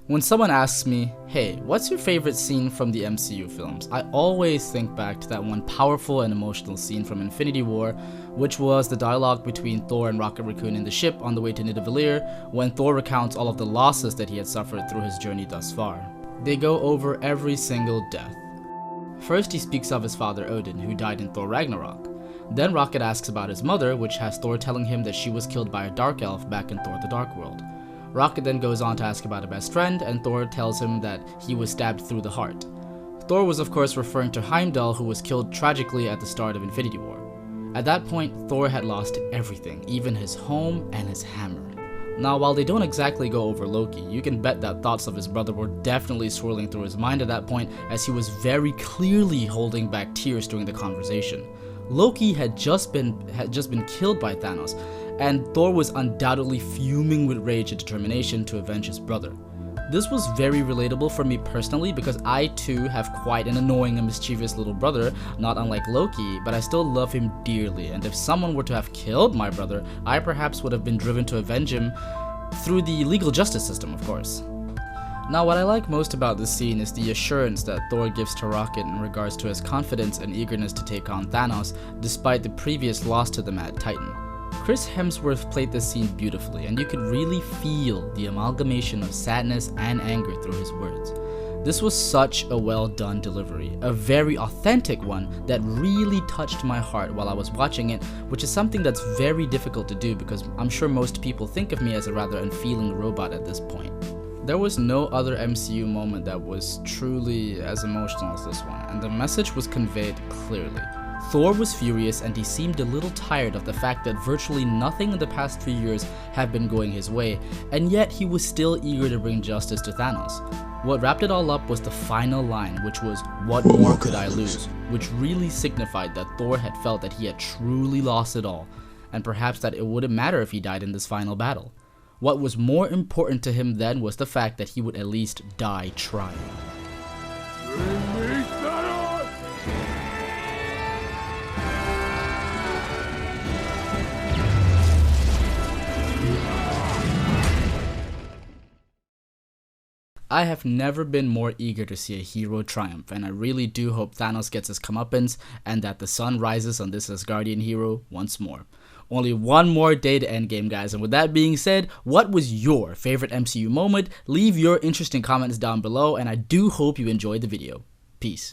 When someone asks me, hey, what's your favorite scene from the MCU films? I always think back to that one powerful and emotional scene from Infinity War, which was the dialogue between Thor and Rocket Raccoon in the ship on the way to Nidavellir, when Thor recounts all of the losses that he had suffered through his journey thus far. They go over every single death. First he speaks of his father Odin, who died in Thor Ragnarok. Then Rocket asks about his mother, which has Thor telling him that she was killed by a dark elf back in Thor the Dark World. Rocket then goes on to ask about a best friend, and Thor tells him that he was stabbed through the heart. Thor was of course referring to Heimdall, who was killed tragically at the start of Infinity War. At that point, Thor had lost everything, even his home and his hammer. Now, while they don't exactly go over Loki, you can bet that thoughts of his brother were definitely swirling through his mind at that point, as he was very clearly holding back tears during the conversation. Loki had just been killed by Thanos, and Thor was undoubtedly fuming with rage and determination to avenge his brother. This was very relatable for me personally, because I too have quite an annoying and mischievous little brother, not unlike Loki, but I still love him dearly, and if someone were to have killed my brother, I perhaps would have been driven to avenge him through the legal justice system, of course. Now, what I like most about this scene is the assurance that Thor gives to Rocket in regards to his confidence and eagerness to take on Thanos, despite the previous loss to the Mad Titan. Chris Hemsworth played this scene beautifully, and you could really feel the amalgamation of sadness and anger through his words. This was such a well done delivery, a very authentic one that really touched my heart while I was watching it, which is something that's very difficult to do because I'm sure most people think of me as a rather unfeeling robot at this point. There was no other MCU moment that was truly as emotional as this one, and the message was conveyed clearly. Thor was furious, and he seemed a little tired of the fact that virtually nothing in the past few years had been going his way, and yet he was still eager to bring justice to Thanos. What wrapped it all up was the final line, which was, "What more could I lose?" which really signified that Thor had felt that he had truly lost it all, and perhaps that it wouldn't matter if he died in this final battle. What was more important to him then was the fact that he would at least die trying. I have never been more eager to see a hero triumph, and I really do hope Thanos gets his comeuppance and that the sun rises on this Asgardian hero once more. Only one more day to Endgame, guys, and with that being said, what was your favorite MCU moment? Leave your interesting comments down below, and I do hope you enjoyed the video. Peace.